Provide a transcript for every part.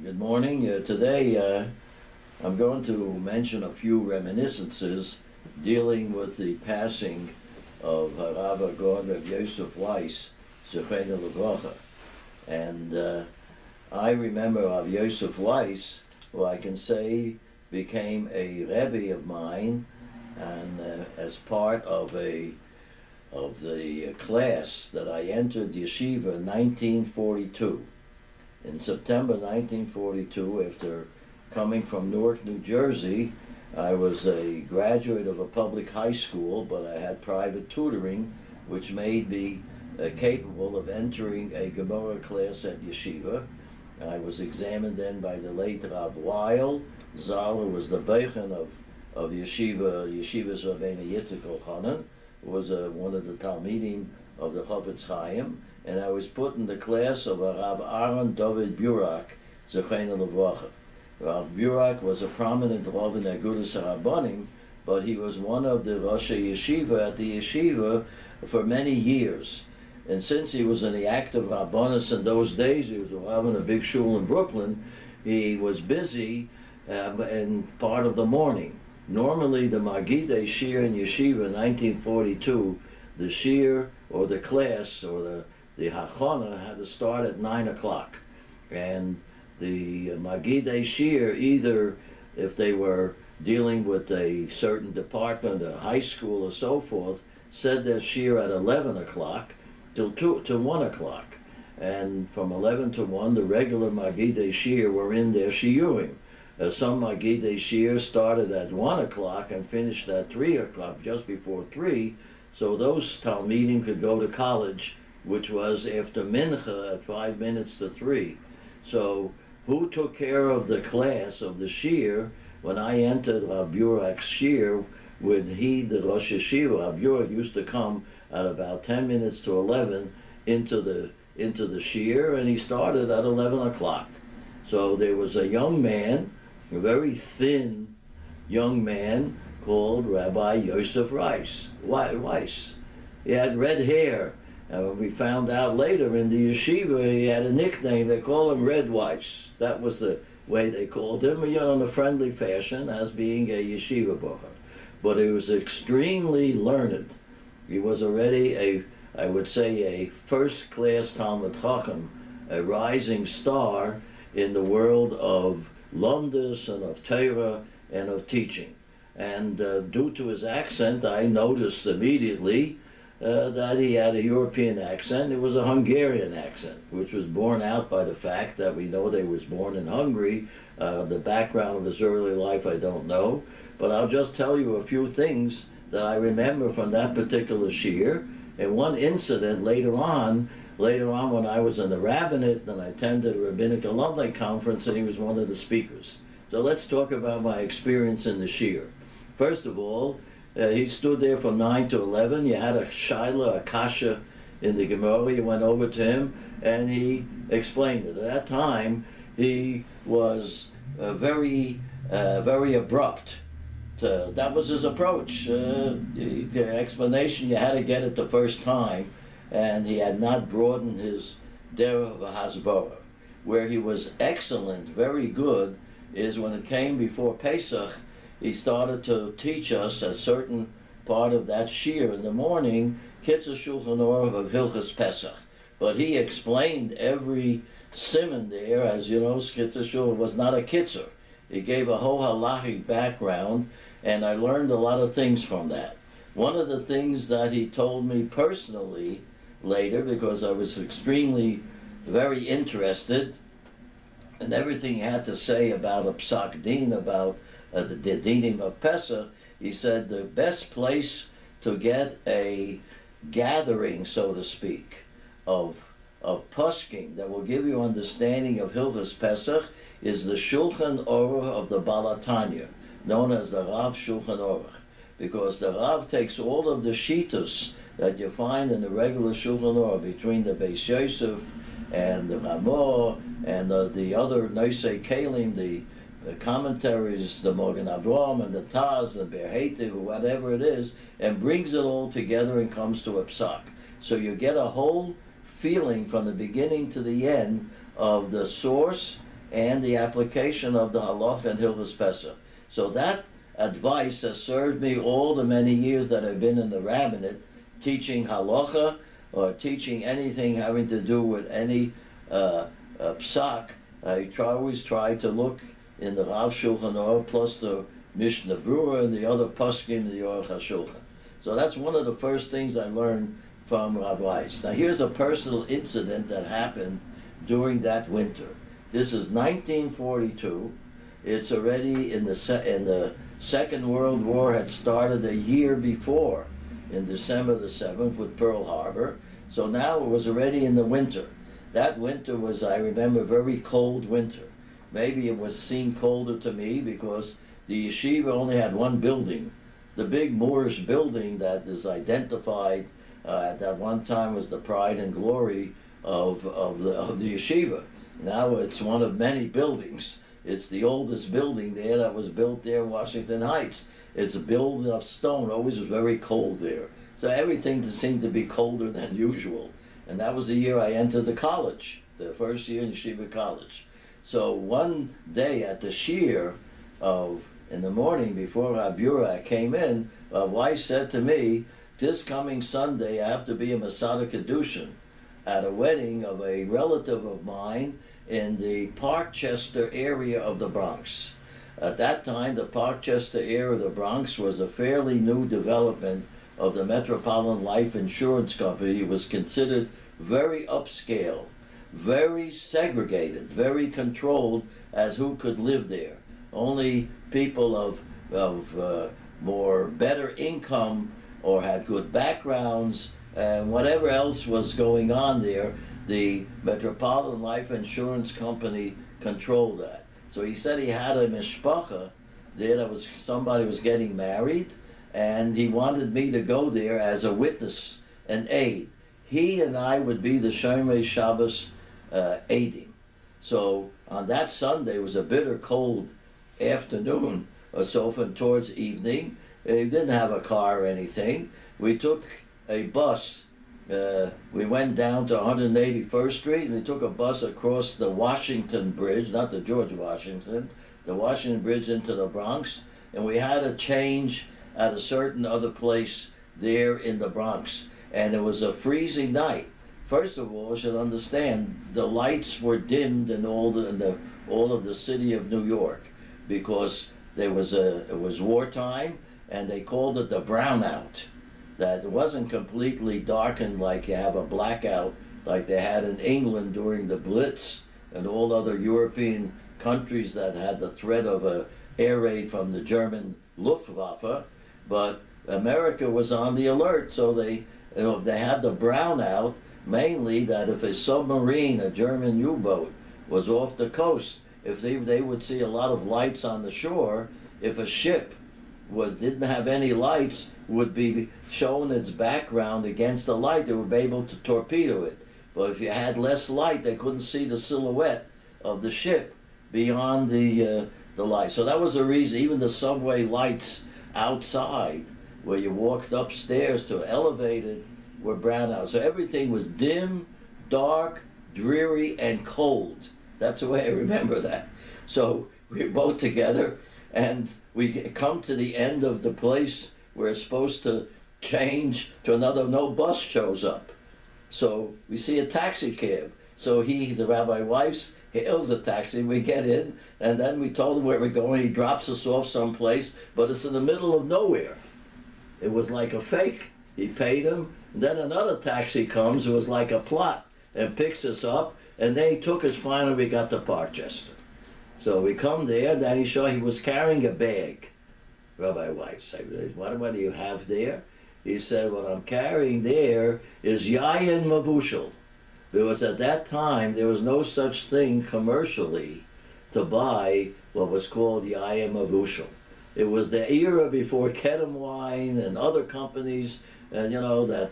Good morning. Today I'm going to mention a few reminiscences dealing with the passing of Rav Yosef Weiss, Zichreinu Livracha. And I remember Rav Yosef Weiss, who I can say became a Rabbi of mine, and as part of the class that I entered yeshiva in 1942. In September 1942, after coming from Newark, New Jersey, I was a graduate of a public high school, but I had private tutoring, which made me capable of entering a Gemara class at yeshiva. I was examined then by the late Rav Weil Zal, who was the Beth of Yeshiva's Rabbeinu Yitzchak Ochanan, who was one of the Talmidim of the Chofetz Chaim, and I was put in the class of Rav Aaron David Burak, Zichreinu Livracha. Rav Burak was a prominent Rav in Agudas HaRabbanim, but he was one of the Rosh Yeshiva at the yeshiva for many years. And since he was in the act of Rabbanis in those days, he was a Rav in a big shul in Brooklyn, he was busy in part of the morning. Normally the Magidei Shir in Yeshiva in 1942, the Shir or the class or the Hachana had to start at 9 o'clock. And the Magidei Shir, either if they were dealing with a certain department, a high school or so forth, said their Shir at 11 o'clock till 1 o'clock. And from 11 to 1, the regular Magidei Shir were in their Shiurim. Some Magidei Shir started at 1 o'clock and finished at 3 o'clock, just before 3, so those Talmidim could go to college, which was after Mincha at 5 minutes to 3. So who took care of the class of the Shir when I entered Rav Burak's Shir with the Rosh Yeshiva? Rav Burak used to come at about 10 minutes to 11 into the Shir, and he started at 11 o'clock. So there was a young man, a very thin young man called Rabbi Yosef Weiss. He had red hair, and we found out later in the yeshiva he had a nickname. They called him Red Weiss. That was the way they called him, in a friendly fashion, as being a yeshiva bocher. But he was extremely learned. He was already I would say, a first-class Talmid Chacham, a rising star in the world of Lomdus and of Torah and of teaching. And due to his accent, I noticed immediately that he had a European accent. It was a Hungarian accent, which was borne out by the fact that we know that he was born in Hungary. The background of his early life I don't know, but I'll just tell you a few things that I remember from that particular shir. And one incident later on when I was in the rabbinate and I attended a Rabbinical alumni conference, and he was one of the speakers. So let's talk about my experience in the shir. First of all, he stood there from 9 to 11. You had a shaila, a kasha in the Gemara. You went over to him and he explained it. At that time, he was very abrupt. That was his approach. The explanation, you had to get it the first time, and he had not broadened his derech v'hasbara. Where he was excellent, very good, is when it came before Pesach, he started to teach us a certain part of that shir in the morning, Kitzur Shulchan Aruch of Hilchas Pesach. But he explained every siman there, as you know, Kitzur Shulchan was not a kitzur. He gave a whole halachic background, and I learned a lot of things from that. One of the things that he told me personally later, because I was very interested in everything he had to say about a psak din, about the dinim of Pesach, he said the best place to get a gathering, so to speak, of poskim that will give you understanding of Hilchas Pesach is the Shulchan Aruch of the Balatanya, known as the Rav Shulchan Aruch, because the Rav takes all of the shitas that you find in the regular Shulchan Aruch between the Beis Yosef and the Ramah and the other Nosei Kelim, the commentaries, the Mogen Avram and the Taz, the Ber Heitev, whatever it is, and brings it all together and comes to a psak. So you get a whole feeling from the beginning to the end of the source and the application of the halacha and Hilchos Pesach. So that advice has served me all the many years that I've been in the rabbinate, teaching halacha or teaching anything having to do with any psak. I always try to look in the Rav Shulchan Aruch plus the Mishnah Berurah and the other poskim in the Aruch HaShulchan. So that's one of the first things I learned from Rav Weiss. Now here's a personal incident that happened during that winter. This is 1942. It's already in the Second World War had started a year before, in December the 7th with Pearl Harbor. So now it was already in the winter. That winter was, I remember, very cold winter. Maybe it was seen colder to me because the yeshiva only had one building. The big Moorish building that is identified at that one time was the pride and glory of the yeshiva. Now it's one of many buildings. It's the oldest building there that was built there in Washington Heights. It's a building of stone, always was very cold there. So everything seemed to be colder than usual. And that was the year I entered the college, the first year in Yeshiva College. So one day at the shiur in the morning before Rabbi Yura came in, Rav Weiss said to me, this coming Sunday I have to be a Masada Kedushin at a wedding of a relative of mine in the Parkchester area of the Bronx. At that time, the Parkchester area of the Bronx was a fairly new development of the Metropolitan Life Insurance Company. It was considered very upscale, very segregated, very controlled as who could live there. Only people of more better income or had good backgrounds and whatever else was going on there, the Metropolitan Life Insurance Company controlled that. So he said he had a mishpacha there, that was somebody was getting married, and he wanted me to go there as a witness, an aide. He and I would be the Shomrei Shabbos aiding. So on that Sunday, it was a bitter cold afternoon or so, from towards evening. We didn't have a car or anything. We took a bus. We went down to 181st Street, and we took a bus across the Washington Bridge, not the George Washington, the Washington Bridge into the Bronx, and we had a change at a certain other place there in the Bronx. And it was a freezing night. First of all, you should understand, the lights were dimmed in all of the city of New York because it was wartime, and they called it the brownout. That it wasn't completely darkened like you have a blackout like they had in England during the Blitz and all other European countries that had the threat of a air raid from the German Luftwaffe. But America was on the alert, so they had the brownout, mainly that if a submarine, a German U-boat, was off the coast, if they would see a lot of lights on the shore, if a ship didn't have any lights, would be shown its background against the light, they would be able to torpedo it. But if you had less light, they couldn't see the silhouette of the ship beyond the light. So that was the reason. Even the subway lights outside, where you walked upstairs to elevated, were brown out. So everything was dim, dark, dreary, and cold. That's the way I remember that. So we were both together, and we come to the end of the place we're supposed to change to another. No bus shows up. So we see a taxi cab. So the Rabbi Weiss, hails a taxi, we get in, and then we told him where we're going. He drops us off someplace, but it's in the middle of nowhere. It was like a fake. He paid him. And then another taxi comes, it was like a plot, and picks us up, and then he took us. Finally, we got to Parkchester. So we come there, and then he was carrying a bag. Rabbi Weiss, I said, what do you have there? He said, what I'm carrying there is yayin mavushal. Because at that time, there was no such thing commercially to buy what was called yayin mavushal. It was the era before Kedem Wine and other companies, and that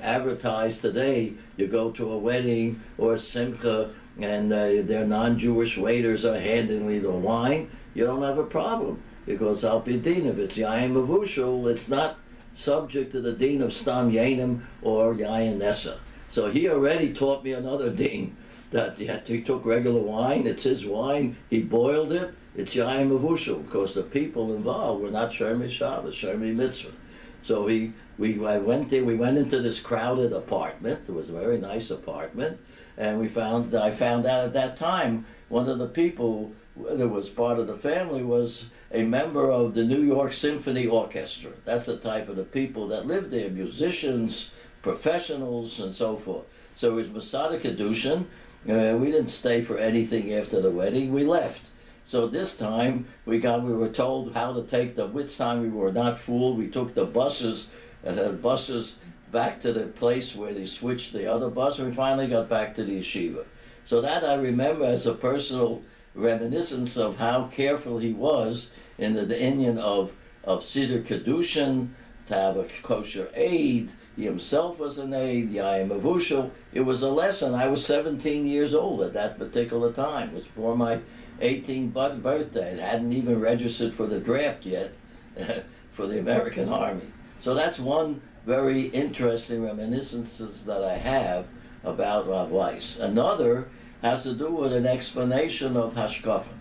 advertise today. You go to a wedding or a simcha, and their non-Jewish waiters are handing you the wine. You don't have a problem, because al pi din, if it's yayin mavushal, it's not subject to the din of stam yanim or yayin nesa. So he already taught me another din, that he took regular wine, it's his wine, he boiled it, it's Yaim Avushal, because the people involved were not Shermi Shabbos, Shermi Mitzvah. So I went there, we went into this crowded apartment. It was a very nice apartment, and I found out at that time, one of the people that was part of the family was a member of the New York Symphony Orchestra. That's the type of the people that lived there, musicians, professionals, and so forth. So it was Masada Kedushin. We didn't stay for anything after the wedding, we left. So this time we were told how to take which time we were not fooled. We took the buses back to the place where they switched the other bus, and we finally got back to the yeshiva. So that I remember as a personal reminiscence of how careful he was in the Indian of Siddur Kedushin, to have a kosher aid. He himself was an aid, Yaim Avushal. It was a lesson. I was 17 years old at that particular time. It was before my 18th birthday. It hadn't even registered for the draft yet for the American Army. So that's one very interesting reminiscences that I have about Rav Weiss. Another has to do with an explanation of Hashkafa,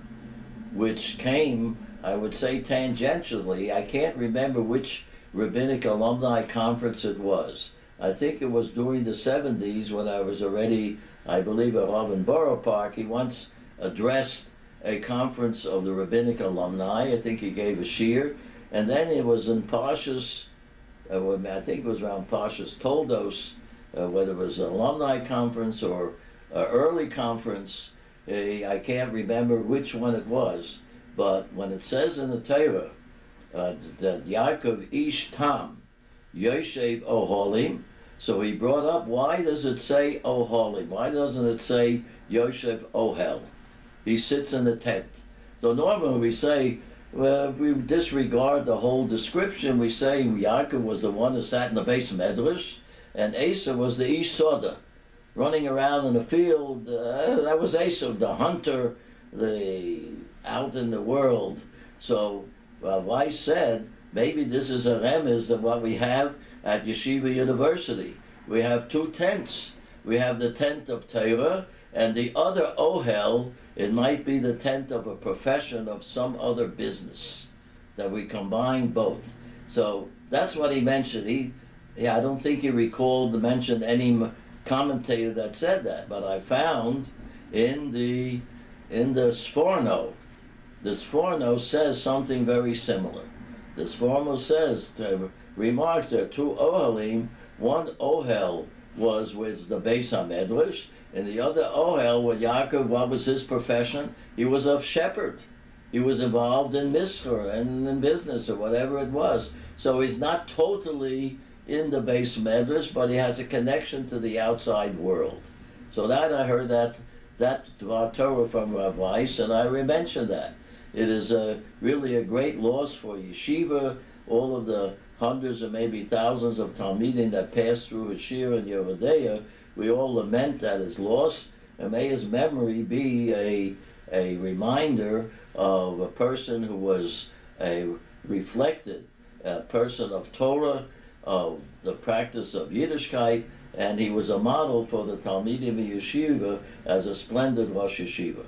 which came, I would say, tangentially. I can't remember which rabbinic alumni conference it was. I think it was during the 70s when I was already, I believe, at Rav in Borough Park. He once addressed a conference of the rabbinic alumni. I think he gave a shiur. And then it was in Parshas, I think it was around Parshas Toldos, whether it was an alumni conference or an early conference. I can't remember which one it was. But when it says in the Torah that Yaakov Ish Tam Yoshev Oholim, so he brought up, why does it say Oholim? Why doesn't it say Yoshev Ohel? He sits in the tent. So normally we say, well, we disregard the whole description. We say Yaakov was the one who sat in the base medrash, and Esau was the Ish Soda, running around in the field. That was Esau, the hunter, out in the world. So Weiss said, maybe this is a remez of what we have at Yeshiva University. We have two tents. We have the tent of Torah, and the other Ohel, it might be the tent of a profession of some other business, that we combine both. So that's what he mentioned. I don't think he recalled to mention any commentator that said that, but I found in the Sforno, the Sforno says something very similar. The Sforno says, remarks there are two Ohelim. One Ohel was with the Beis HaMedrash, and the other Ohel, with Yaakov, what was his profession? He was a shepherd. He was involved in Mischur and in business or whatever it was. So he's not totally in the Beis Medrash, but he has a connection to the outside world. So that I heard that Dvar Torah from Rav Weiss, and I mentioned that. It is really a great loss for Yeshiva, all of the hundreds or maybe thousands of Talmidim that passed through his shiur and Yehudeya. We all lament that his loss, and may his memory be a reminder of a person who was a reflected person of Torah, of the practice of Yiddishkeit, and he was a model for the Talmidim of Yeshiva as a splendid Rosh Yeshiva.